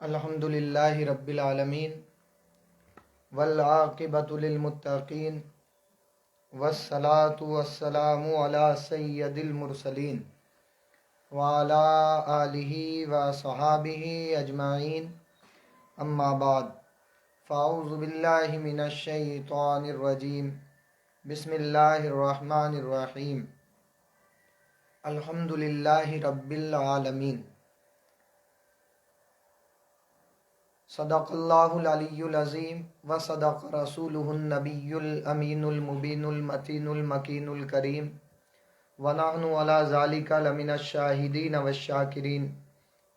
الحمدللہ رب العالمین والعاقبۃ للمتقین والصلاة والسلام علی سید المرسلین وعلی آلہ وصحابہ اجمعین اما بعد فاعوذ باللہ من الشیطان الرجیم بسم اللہ الرحمن الرحیم الحمدللہ رب العالمین صدق اللہ العلی العظیم و صدق رسولہ النبی الامین المبین المتین المکین الکریم ونحن علی ذالک لمن الشاہدین والشاکرین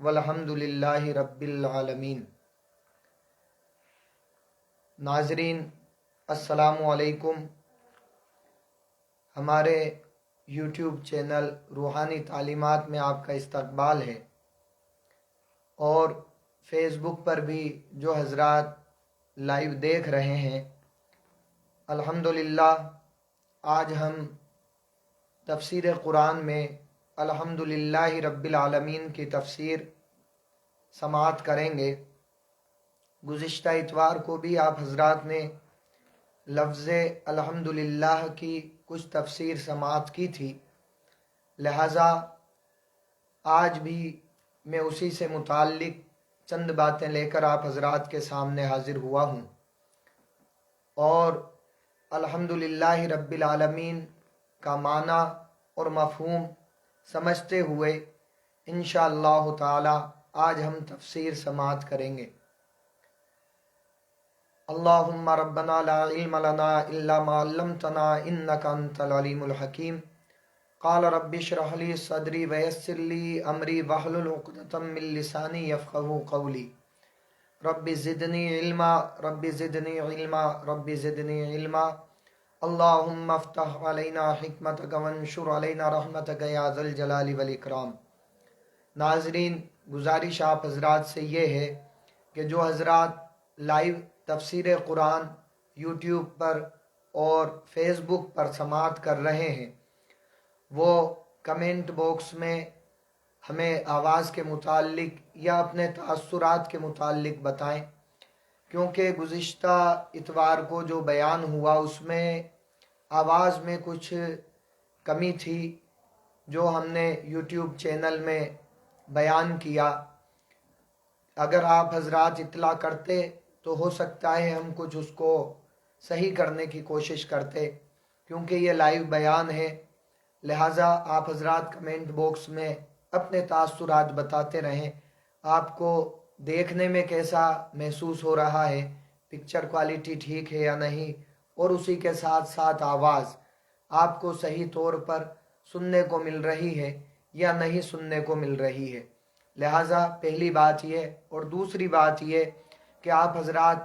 والحمد للہ رب العالمین۔ ناظرین السلام علیکم۔ ہمارے یوٹیوب چینل روحانی تعلیمات میں آپ کا استقبال ہے، اور فیس بک پر بھی جو حضرات لائیو دیکھ رہے ہیں، الحمدللہ آج ہم تفسیر قرآن میں الحمدللہ رب العالمین کی تفسیر سماعت کریں گے۔ گزشتہ اتوار کو بھی آپ حضرات نے لفظ الحمدللہ کی کچھ تفسیر سماعت کی تھی، لہٰذا آج بھی میں اسی سے متعلق چند باتیں لے کر آپ حضرات کے سامنے حاضر ہوا ہوں، اور الحمدللہ رب العالمین کا معنی اور مفہوم سمجھتے ہوئے انشاءاللہ تعالی آج ہم تفسیر سماعت کریں گے۔ اللہم ربنا لا علم لنا الا ما علمتنا انک انت العلیم الحکیم۔ قال رب اشرح لی صدری ویسر لی امری واحلل عقدۃ من لسانی یفقہوا قولی۔ رب زدنی علما رب زدنی علما رب زدنی علما۔ اللہم افتح علینا حکمتک وانشر علینا رحمتک یا ذا الجلال والاکرام۔ ناظرین، گزارش آپ حضرات سے یہ ہے کہ جو حضرات لائیو تفسیر قرآن یوٹیوب پر اور فیس بک پر سماعت کر رہے ہیں، وہ کمنٹ باکس میں ہمیں آواز کے متعلق یا اپنے تاثرات کے متعلق بتائیں، کیونکہ گزشتہ اتوار کو جو بیان ہوا اس میں آواز میں کچھ کمی تھی جو ہم نے یوٹیوب چینل میں بیان کیا۔ اگر آپ حضرات اطلاع کرتے تو ہو سکتا ہے ہم کچھ اس کو صحیح کرنے کی کوشش کرتے، کیونکہ یہ لائیو بیان ہے، لہٰذا آپ حضرات کمنٹ باکس میں اپنے تاثرات بتاتے رہیں۔ آپ کو دیکھنے میں کیسا محسوس ہو رہا ہے، پکچر کوالٹی ٹھیک ہے یا نہیں، اور اسی کے ساتھ ساتھ آواز آپ کو صحیح طور پر سننے کو مل رہی ہے یا نہیں سننے کو مل رہی ہے۔ لہٰذا پہلی بات یہ، اور دوسری بات یہ کہ آپ حضرات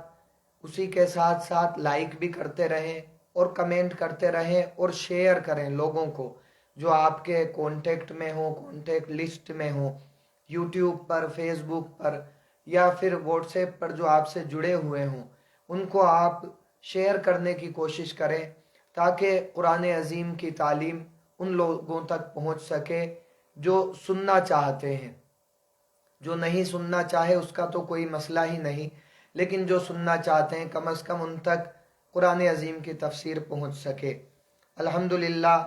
اسی کے ساتھ ساتھ لائک بھی کرتے رہیں اور کمنٹ کرتے رہیں اور شیئر کریں لوگوں کو جو آپ کے کانٹیکٹ میں ہوں، کانٹیکٹ لسٹ میں ہوں، یوٹیوب پر، فیس بک پر، یا پھر واٹس ایپ پر جو آپ سے جڑے ہوئے ہوں، ان کو آپ شیئر کرنے کی کوشش کریں تاکہ قرآن عظیم کی تعلیم ان لوگوں تک پہنچ سکے جو سننا چاہتے ہیں۔ جو نہیں سننا چاہے اس کا تو کوئی مسئلہ ہی نہیں، لیکن جو سننا چاہتے ہیں کم از کم ان تک قرآن عظیم کی تفسیر پہنچ سکے۔ الحمدللہ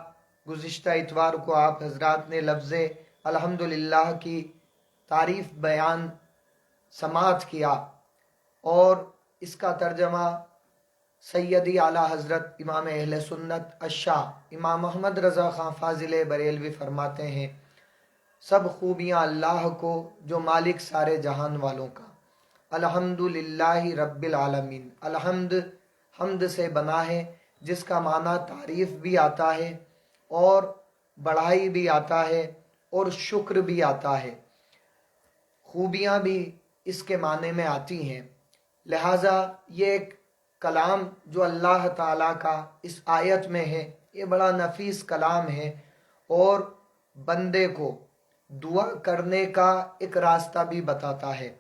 گزشتہ اتوار کو آپ حضرات نے لفظ الحمدللہ کی تعریف بیان سماعت کیا، اور اس کا ترجمہ سیدی اعلیٰ حضرت امام اہل سنت الشاہ امام محمد رضا خان فاضل بریلوی فرماتے ہیں: سب خوبیاں اللہ کو جو مالک سارے جہان والوں کا۔ الحمدللہ رب العالمین۔ الحمد حمد سے بنا ہے، جس کا معنی تعریف بھی آتا ہے اور بڑائی بھی آتا ہے اور شکر بھی آتا ہے، خوبیاں بھی اس کے معنی میں آتی ہیں۔ لہٰذا یہ ایک کلام جو اللہ تعالیٰ کا اس آیت میں ہے، یہ بڑا نفیس کلام ہے، اور بندے کو دعا کرنے کا ایک راستہ بھی بتاتا ہے۔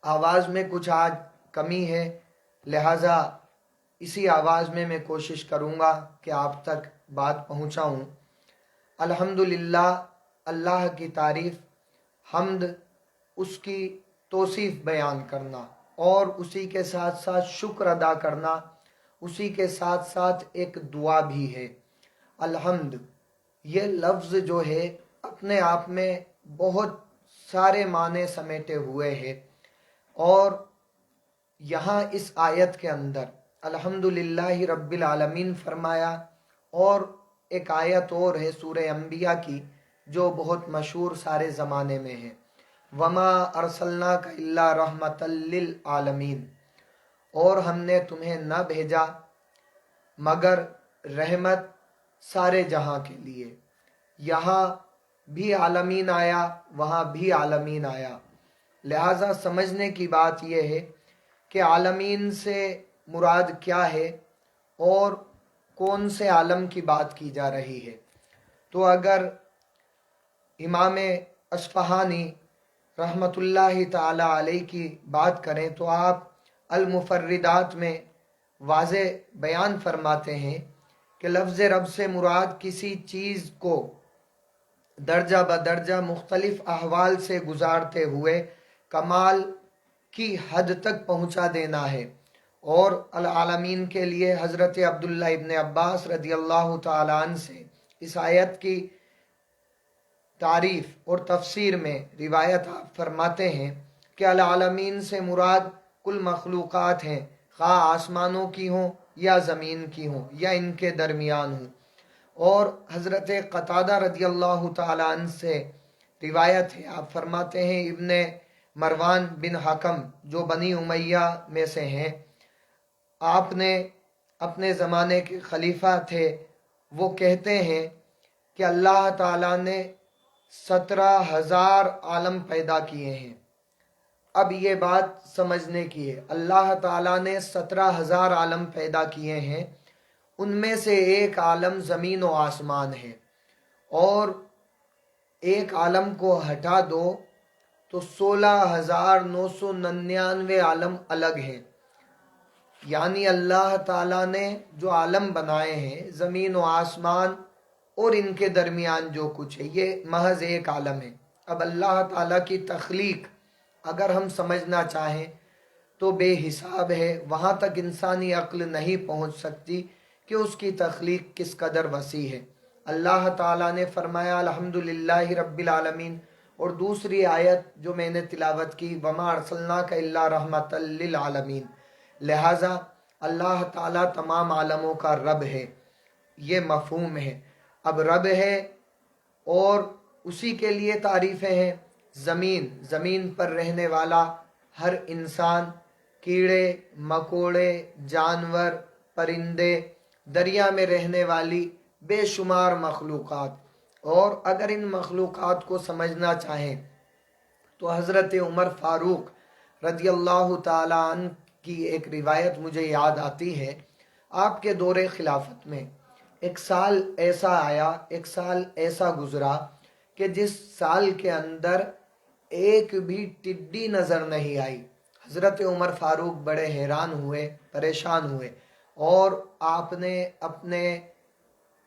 آواز میں کچھ آج کمی ہے، لہٰذا اسی آواز میں میں کوشش کروں گا کہ آپ تک بات پہنچاؤں۔ الحمدللہ، اللہ کی تعریف، حمد اس کی توصیف بیان کرنا اور اسی کے ساتھ ساتھ شکر ادا کرنا، اسی کے ساتھ ساتھ ایک دعا بھی ہے۔ الحمد یہ لفظ جو ہے اپنے آپ میں بہت سارے معنی سمیٹے ہوئے ہے، اور یہاں اس آیت کے اندر الحمدللہ رب العالمین فرمایا، اور ایک آیت اور ہے سورہ انبیاء کی جو بہت مشہور سارے زمانے میں ہے، وما ارسلناک الا رحمۃ للعالمین، اور ہم نے تمہیں نہ بھیجا مگر رحمت سارے جہاں کے لیے۔ یہاں بھی عالمین آیا، وہاں بھی عالمین آیا، لہٰذا سمجھنے کی بات یہ ہے کہ عالمین سے مراد کیا ہے اور کون سے عالم کی بات کی جا رہی ہے۔ تو اگر امام اصفہانی رحمۃ اللہ تعالی علیہ کی بات کریں تو آپ المفردات میں واضح بیان فرماتے ہیں کہ لفظ رب سے مراد کسی چیز کو درجہ بدرجہ مختلف احوال سے گزارتے ہوئے کمال کی حد تک پہنچا دینا ہے، اور العالمین کے لیے حضرت عبداللہ ابن عباس رضی اللہ تعالیٰ عنہ سے اس آیت کی تعریف اور تفسیر میں روایت آپ فرماتے ہیں کہ العالمین سے مراد کل مخلوقات ہیں، خواہ آسمانوں کی ہوں یا زمین کی ہوں یا ان کے درمیان ہوں۔ اور حضرت قتادہ رضی اللہ تعالیٰ عنہ سے روایت ہے، آپ فرماتے ہیں ابن مروان بن حکم جو بنی امیہ میں سے ہیں، آپ نے اپنے زمانے کے خلیفہ تھے، وہ کہتے ہیں کہ اللہ تعالیٰ نے 17,000 عالم پیدا کیے ہیں۔ اب یہ بات سمجھنے کی ہے، اللہ تعالیٰ نے 17,000 عالم پیدا کیے ہیں، ان میں سے ایک عالم زمین و آسمان ہے، اور ایک عالم کو ہٹا دو تو 16,999 عالم الگ ہیں۔ یعنی اللہ تعالیٰ نے جو عالم بنائے ہیں زمین و آسمان اور ان کے درمیان جو کچھ ہے یہ محض ایک عالم ہے۔ اب اللہ تعالیٰ کی تخلیق اگر ہم سمجھنا چاہیں تو بے حساب ہے، وہاں تک انسانی عقل نہیں پہنچ سکتی کہ اس کی تخلیق کس قدر وسیع ہے۔ اللہ تعالیٰ نے فرمایا الحمدللہ رب العالمین، اور دوسری آیت جو میں نے تلاوت کی وما ارسلناک الا رحمۃ للعالمین، لہٰذا اللہ تعالیٰ تمام عالموں کا رب ہے، یہ مفہوم ہے۔ اب رب ہے اور اسی کے لیے تعریفیں ہیں، زمین پر رہنے والا ہر انسان، کیڑے مکوڑے، جانور، پرندے، دریا میں رہنے والی بے شمار مخلوقات، اور اگر ان مخلوقات کو سمجھنا چاہیں تو حضرت عمر فاروق رضی اللہ تعالیٰ عنہ کی ایک روایت مجھے یاد آتی ہے۔ آپ کے دور خلافت میں ایک سال ایسا آیا، ایک سال ایسا گزرا کہ جس سال کے اندر ایک بھی ٹڈی نظر نہیں آئی۔ حضرت عمر فاروق بڑے حیران ہوئے، پریشان ہوئے، اور آپ نے اپنے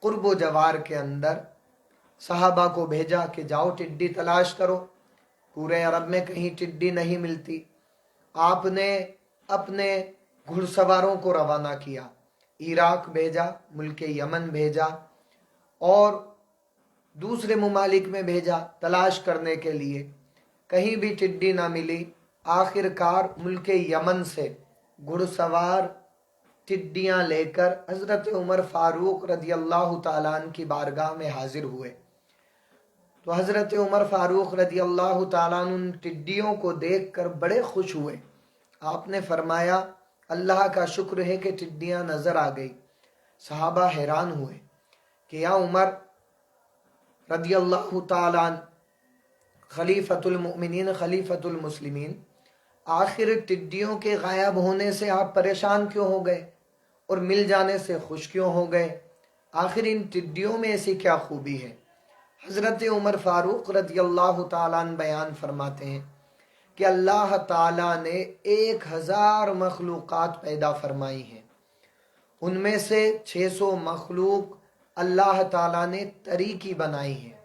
قرب و جوار کے اندر صحابہ کو بھیجا کہ جاؤ ٹڈی تلاش کرو، پورے عرب میں کہیں ٹڈی نہیں ملتی۔ آپ نے اپنے گھڑ سواروں کو روانہ کیا، عراق بھیجا، ملک یمن بھیجا، اور دوسرے ممالک میں بھیجا تلاش کرنے کے لیے، کہیں بھی ٹڈی نہ ملی۔ آخر کار ملک یمن سے گھڑ سوار ٹڈیاں لے کر حضرت عمر فاروق رضی اللہ تعالیٰ عنہ کی بارگاہ میں حاضر ہوئے۔ تو حضرت عمر فاروق رضی اللہ تعالیٰ عنہ ان ٹڈیوں کو دیکھ کر بڑے خوش ہوئے۔ آپ نے فرمایا اللہ کا شکر ہے کہ ٹڈیاں نظر آ گئی۔ صحابہ حیران ہوئے کہ یا عمر رضی اللہ تعالیٰ عنہ، خلیفۃ المؤمنین، خلیفۃ المسلمین، آخر ٹڈیوں کے غائب ہونے سے آپ پریشان کیوں ہو گئے اور مل جانے سے خوش کیوں ہو گئے؟ آخر ان ٹڈیوں میں ایسی کیا خوبی ہے؟ حضرت عمر فاروق رضی اللہ تعالیٰ عنہ بیان فرماتے ہیں کہ اللہ تعالیٰ نے 1,000 مخلوقات پیدا فرمائی ہیں، ان میں سے 600 مخلوق اللہ تعالیٰ نے طریقی بنائی ہیں۔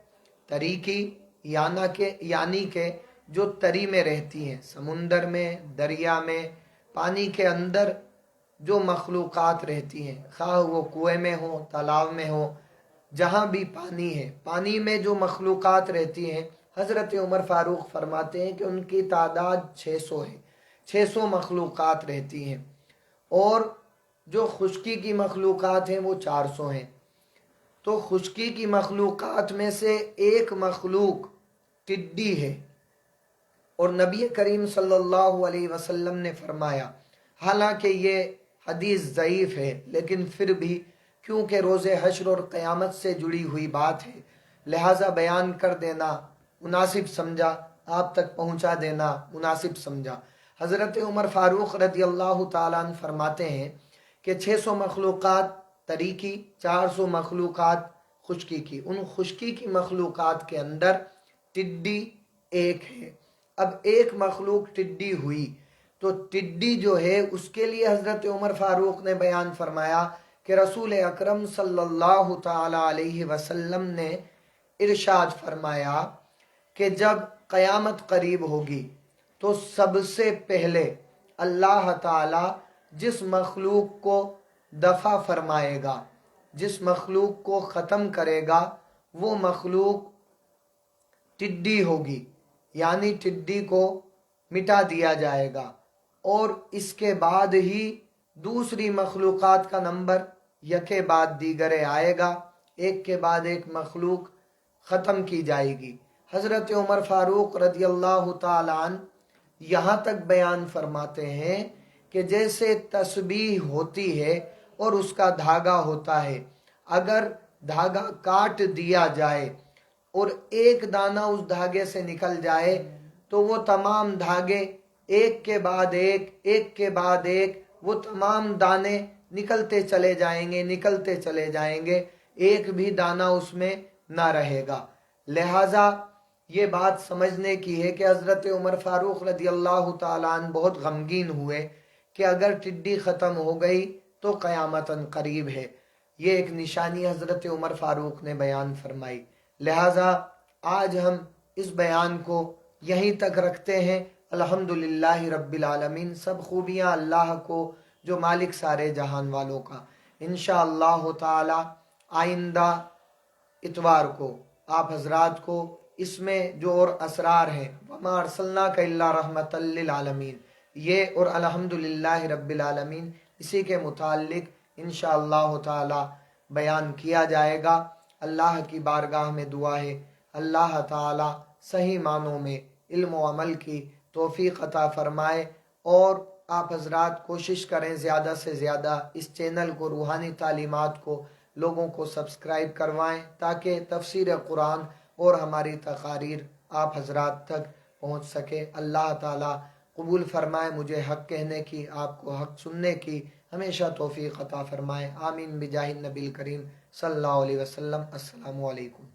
طریقی یعنی کہ جو تری میں رہتی ہیں، سمندر میں، دریا میں، پانی کے اندر جو مخلوقات رہتی ہیں، خواہ وہ کنویں میں ہو، تالاب میں ہو، جہاں بھی پانی ہے، پانی میں جو مخلوقات رہتی ہیں، حضرت عمر فاروق فرماتے ہیں کہ ان کی تعداد 600 ہے، 600 مخلوقات رہتی ہیں، اور جو خشکی کی مخلوقات ہیں وہ 400 ہیں۔ تو خشکی کی مخلوقات میں سے ایک مخلوق ٹڈی ہے، اور نبی کریم صلی اللہ علیہ وسلم نے فرمایا، حالانکہ یہ حدیث ضعیف ہے لیکن پھر بھی کیونکہ روز حشر اور قیامت سے جڑی ہوئی بات ہے، لہٰذا بیان کر دینا مناسب سمجھا، آپ تک پہنچا دینا مناسب سمجھا۔ حضرت عمر فاروق رضی اللہ تعالیٰ عنہ فرماتے ہیں کہ 600 مخلوقات تری کی، 400 مخلوقات خشکی کی، ان خشکی کی مخلوقات کے اندر ٹڈی ایک ہے۔ اب ایک مخلوق ٹڈی ہوئی تو ٹڈی جو ہے اس کے لیے حضرت عمر فاروق نے بیان فرمایا کہ رسول اکرم صلی اللہ تعالی علیہ وسلم نے ارشاد فرمایا کہ جب قیامت قریب ہوگی تو سب سے پہلے اللہ تعالی جس مخلوق کو دفع فرمائے گا، جس مخلوق کو ختم کرے گا، وہ مخلوق ٹڈی ہوگی، یعنی ٹڈی کو مٹا دیا جائے گا، اور اس کے بعد ہی دوسری مخلوقات کا نمبر یکے بعد دیگرے آئے گا، ایک کے بعد ایک مخلوق ختم کی جائے گی۔ حضرت عمر فاروق رضی اللہ تعالیٰ عنہ یہاں تک بیان فرماتے ہیں کہ جیسے تسبیح ہوتی ہے اور اس کا دھاگا ہوتا ہے، اگر دھاگا کاٹ دیا جائے اور ایک دانہ اس دھاگے سے نکل جائے تو وہ تمام دھاگے ایک کے بعد ایک، ایک کے بعد ایک، وہ تمام دانے نکلتے چلے جائیں گے، نکلتے چلے جائیں گے، ایک بھی دانہ اس میں نہ رہے گا۔ لہٰذا یہ بات سمجھنے کی ہے کہ حضرت عمر فاروق رضی اللہ تعالیٰ عنہ بہت غمگین ہوئے کہ اگر ٹڈی ختم ہو گئی تو قیامت قریب ہے۔ یہ ایک نشانی حضرت عمر فاروق نے بیان فرمائی۔ لہٰذا آج ہم اس بیان کو یہیں تک رکھتے ہیں۔ الحمدللہ رب العالمین، سب خوبیاں اللہ کو جو مالک سارے جہان والوں کا۔ انشاءاللہ تعالی آئندہ اتوار کو آپ حضرات کو اس میں جو اور اسرار ہیں، وَمَا أَرْسَلْنَاكَ إِلَّا رَحْمَةً لِّلْعَالَمِينَ، یہ اور الحمدللہ رب العالمین اسی کے متعلق انشاءاللہ تعالی بیان کیا جائے گا۔ اللہ کی بارگاہ میں دعا ہے اللہ تعالی صحیح معنوں میں علم و عمل کی توفیق عطا فرمائے، اور آپ حضرات کوشش کریں زیادہ سے زیادہ اس چینل کو، روحانی تعلیمات کو لوگوں کو سبسکرائب کروائیں تاکہ تفسیر قرآن اور ہماری تقاریر آپ حضرات تک پہنچ سکے۔ اللہ تعالی قبول فرمائے مجھے حق کہنے کی، آپ کو حق سننے کی ہمیشہ توفیق عطا فرمائے۔ آمین بجاہ النبی الکریم صلی اللہ علیہ وسلم۔ السلام علیکم۔